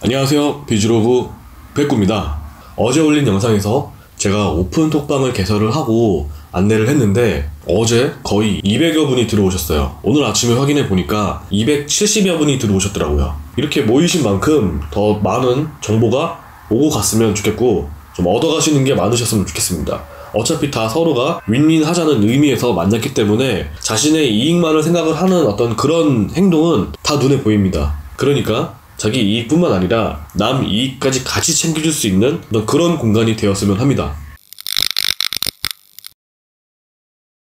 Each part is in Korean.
안녕하세요. 비주로그 백구입니다. 어제 올린 영상에서 제가 오픈 톡방을 개설을 하고 안내를 했는데 어제 거의 200여 분이 들어오셨어요. 오늘 아침에 확인해 보니까 270여 분이 들어오셨더라고요. 이렇게 모이신 만큼 더 많은 정보가 오고 갔으면 좋겠고 좀 얻어가시는 게 많으셨으면 좋겠습니다. 어차피 다 서로가 윈윈 하자는 의미에서 만났기 때문에 자신의 이익만을 생각을 하는 어떤 그런 행동은 다 눈에 보입니다. 그러니까 자기 이익뿐만 아니라 남 이익까지 같이 챙겨줄 수 있는 그런 공간이 되었으면 합니다.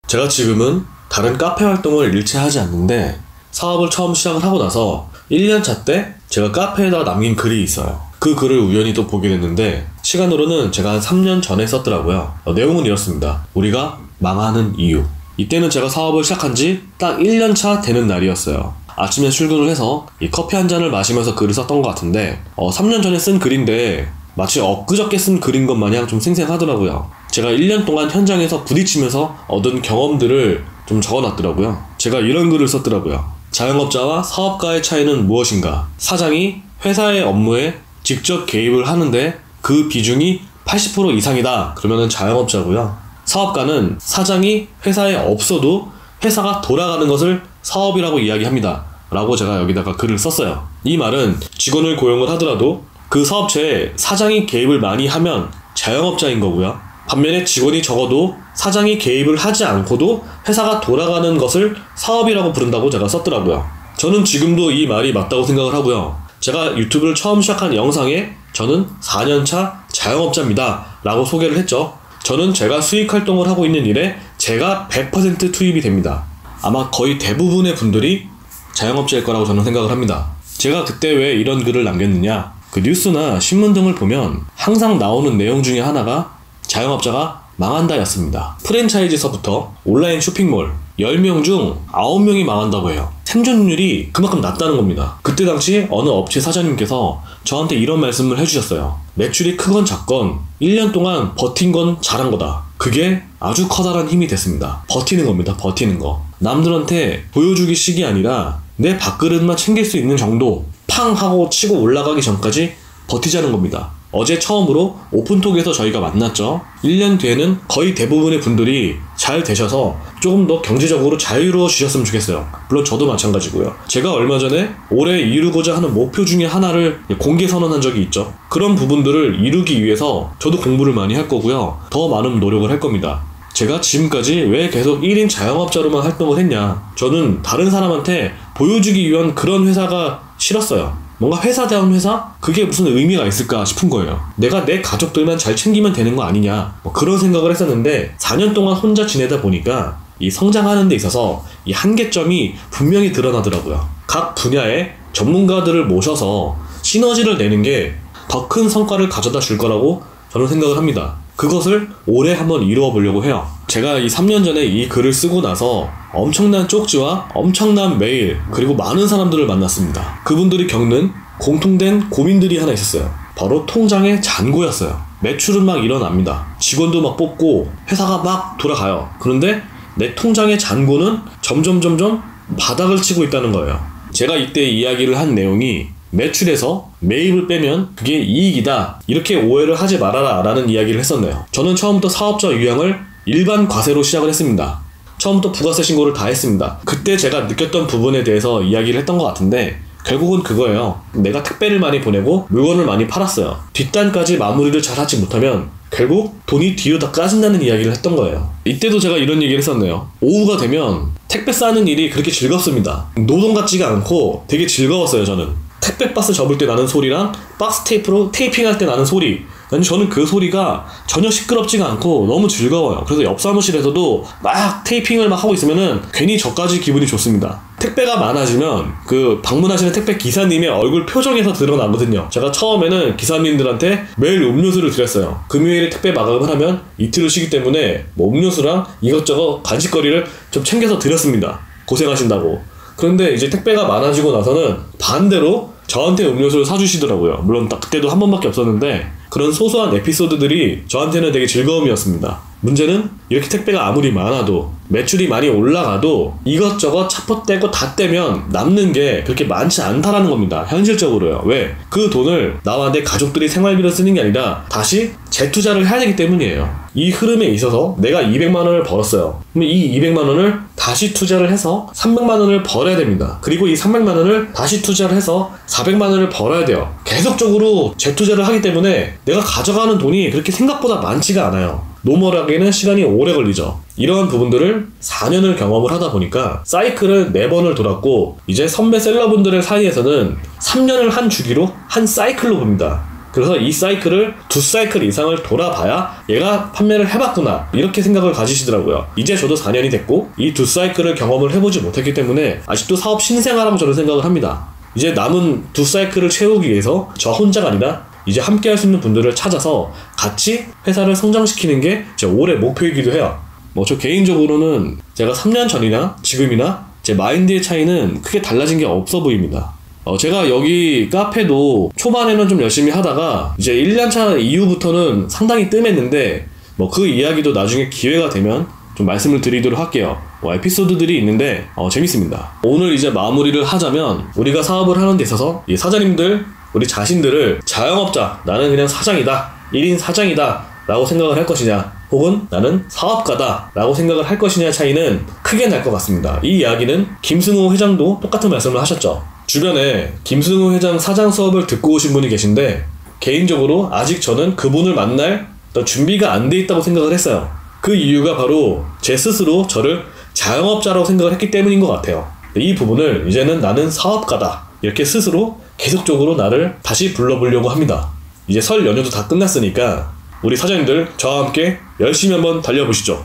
제가 지금은 다른 카페 활동을 일체 하지 않는데 사업을 처음 시작을 하고 나서 1년차 때 제가 카페에다 남긴 글이 있어요. 그 글을 우연히 또 보게 됐는데 시간으로는 제가 한 3년 전에 썼더라고요. 내용은 이렇습니다. 우리가 망하는 이유. 이때는 제가 사업을 시작한 지 딱 1년차 되는 날이었어요. 아침에 출근을 해서 이 커피 한 잔을 마시면서 글을 썼던 것 같은데 3년 전에 쓴 글인데 마치 엊그저께 쓴 글인 것 마냥 좀 생생하더라고요. 제가 1년 동안 현장에서 부딪히면서 얻은 경험들을 좀 적어놨더라고요. 제가 이런 글을 썼더라고요. 자영업자와 사업가의 차이는 무엇인가? 사장이 회사의 업무에 직접 개입을 하는데 그 비중이 80% 이상이다. 그러면은 자영업자고요. 사업가는 사장이 회사에 없어도 회사가 돌아가는 것을 사업이라고 이야기합니다. 라고 제가 여기다가 글을 썼어요. 이 말은 직원을 고용을 하더라도 그 사업체에 사장이 개입을 많이 하면 자영업자인 거고요. 반면에 직원이 적어도 사장이 개입을 하지 않고도 회사가 돌아가는 것을 사업이라고 부른다고 제가 썼더라고요. 저는 지금도 이 말이 맞다고 생각을 하고요. 제가 유튜브를 처음 시작한 영상에 저는 4년차 자영업자입니다. 라고 소개를 했죠. 저는 제가 수익 활동을 하고 있는 일에 제가 100% 투입이 됩니다. 아마 거의 대부분의 분들이 자영업자일 거라고 저는 생각을 합니다. 제가 그때 왜 이런 글을 남겼느냐? 그 뉴스나 신문 등을 보면 항상 나오는 내용 중에 하나가 자영업자가 망한다 였습니다. 프랜차이즈서부터 온라인 쇼핑몰 10명 중 9명이 망한다고 해요. 생존율이 그만큼 낮다는 겁니다. 그때 당시 어느 업체 사장님께서 저한테 이런 말씀을 해주셨어요. 매출이 크건 작건 1년 동안 버틴 건 잘한 거다. 그게 아주 커다란 힘이 됐습니다. 버티는 겁니다. 버티는 거. 남들한테 보여주기 식이 아니라 내 밥그릇만 챙길 수 있는 정도 팡 하고 치고 올라가기 전까지 버티자는 겁니다. 어제 처음으로 오픈톡에서 저희가 만났죠. 1년 뒤에는 거의 대부분의 분들이 잘 되셔서 조금 더 경제적으로 자유로워지셨으면 좋겠어요. 물론 저도 마찬가지고요. 제가 얼마 전에 올해 이루고자 하는 목표 중에 하나를 공개 선언한 적이 있죠. 그런 부분들을 이루기 위해서 저도 공부를 많이 할 거고요. 더 많은 노력을 할 겁니다. 제가 지금까지 왜 계속 1인 자영업자로만 활동을 했냐. 저는 다른 사람한테 보여주기 위한 그런 회사가 싫었어요. 뭔가 회사다운 회사? 그게 무슨 의미가 있을까 싶은 거예요. 내가 내 가족들만 잘 챙기면 되는 거 아니냐 그런 생각을 했었는데 4년 동안 혼자 지내다 보니까 이 성장하는 데 있어서 이 한계점이 분명히 드러나더라고요. 각 분야의 전문가들을 모셔서 시너지를 내는 게 더 큰 성과를 가져다 줄 거라고 저는 생각을 합니다. 그것을 올해 한번 이루어 보려고 해요. 제가 이 3년 전에 이 글을 쓰고 나서 엄청난 쪽지와 엄청난 메일 그리고 많은 사람들을 만났습니다. 그분들이 겪는 공통된 고민들이 하나 있었어요. 바로 통장의 잔고였어요. 매출은 막 일어납니다. 직원도 막 뽑고 회사가 막 돌아가요. 그런데 내 통장의 잔고는 점점 바닥을 치고 있다는 거예요. 제가 이때 이야기를 한 내용이 매출에서 매입을 빼면 그게 이익이다 이렇게 오해를 하지 말아라 라는 이야기를 했었네요. 저는 처음부터 사업자 유형을 일반 과세로 시작을 했습니다. 처음부터 부가세 신고를 다 했습니다. 그때 제가 느꼈던 부분에 대해서 이야기를 했던 것 같은데 결국은 그거예요. 내가 택배를 많이 보내고 물건을 많이 팔았어요. 뒷단까지 마무리를 잘 하지 못하면 결국 돈이 뒤로 다 까진다는 이야기를 했던 거예요. 이때도 제가 이런 얘기를 했었네요. 오후가 되면 택배 싸는 일이 그렇게 즐겁습니다. 노동 같지가 않고 되게 즐거웠어요. 저는 택배 박스 접을 때 나는 소리랑 박스 테이프로 테이핑할 때 나는 소리, 저는 그 소리가 전혀 시끄럽지가 않고 너무 즐거워요. 그래서 옆 사무실에서도 막 테이핑을 막 하고 있으면은 괜히 저까지 기분이 좋습니다. 택배가 많아지면 그 방문하시는 택배 기사님의 얼굴 표정에서 드러나거든요. 제가 처음에는 기사님들한테 매일 음료수를 드렸어요. 금요일에 택배 마감을 하면 이틀을 쉬기 때문에 뭐 음료수랑 이것저것 간식거리를 좀 챙겨서 드렸습니다. 고생하신다고. 그런데 이제 택배가 많아지고 나서는 반대로 저한테 음료수를 사주시더라고요. 물론 딱 그때도 한 번밖에 없었는데 그런 소소한 에피소드들이 저한테는 되게 즐거움이었습니다. 문제는 이렇게 택배가 아무리 많아도 매출이 많이 올라가도 이것저것 차포 떼고 다 떼면 남는 게 그렇게 많지 않다라는 겁니다. 현실적으로요. 왜? 그 돈을 나와 내 가족들이 생활비로 쓰는 게 아니라 다시 재투자를 해야 되기 때문이에요. 이 흐름에 있어서 내가 200만 원을 벌었어요. 그럼 이 200만 원을 다시 투자를 해서 300만 원을 벌어야 됩니다. 그리고 이 300만 원을 다시 투자를 해서 400만 원을 벌어야 돼요. 계속적으로 재투자를 하기 때문에 내가 가져가는 돈이 그렇게 생각보다 많지가 않아요. 노멀하게는 시간이 오래 걸리죠. 이러한 부분들을 4년을 경험을 하다 보니까 사이클을 4번을 돌았고, 이제 선배 셀러분들의 사이에서는 3년을 한 주기로 한 사이클로 봅니다. 그래서 이 사이클을 2사이클 이상을 돌아봐야 얘가 판매를 해봤구나, 이렇게 생각을 가지시더라고요. 이제 저도 4년이 됐고 이 2사이클을 경험을 해보지 못했기 때문에 아직도 사업 신생아라고 저는 생각을 합니다. 이제 남은 2사이클을 채우기 위해서 저 혼자가 아니라 이제 함께 할 수 있는 분들을 찾아서 같이 회사를 성장시키는 게 제 올해 목표이기도 해요. 저 개인적으로는 제가 3년 전이나 지금이나 제 마인드의 차이는 크게 달라진 게 없어 보입니다. 제가 여기 카페도 초반에는 좀 열심히 하다가 이제 1년차 이후부터는 상당히 뜸했는데, 그 이야기도 나중에 기회가 되면 좀 말씀을 드리도록 할게요. 에피소드들이 있는데 재밌습니다. 오늘 이제 마무리를 하자면, 우리가 사업을 하는 데 있어서 이 사장님들, 우리 자신들을 자영업자, 나는 그냥 사장이다, 1인 사장이다 라고 생각을 할 것이냐, 혹은 나는 사업가다 라고 생각을 할 것이냐 차이는 크게 날 것 같습니다. 이 이야기는 김승호 회장도 똑같은 말씀을 하셨죠. 주변에 김승호 회장 사장 수업을 듣고 오신 분이 계신데, 개인적으로 아직 저는 그분을 만날 준비가 안 돼 있다고 생각을 했어요. 그 이유가 바로 제 스스로 저를 자영업자라고 생각을 했기 때문인 것 같아요. 이 부분을 이제는 나는 사업가다, 이렇게 스스로 계속적으로 나를 다시 불러보려고 합니다. 이제 설 연휴도 다 끝났으니까 우리 사장님들 저와 함께 열심히 한번 달려보시죠.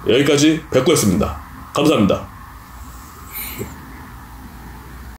여기까지 백구였습니다. 감사합니다.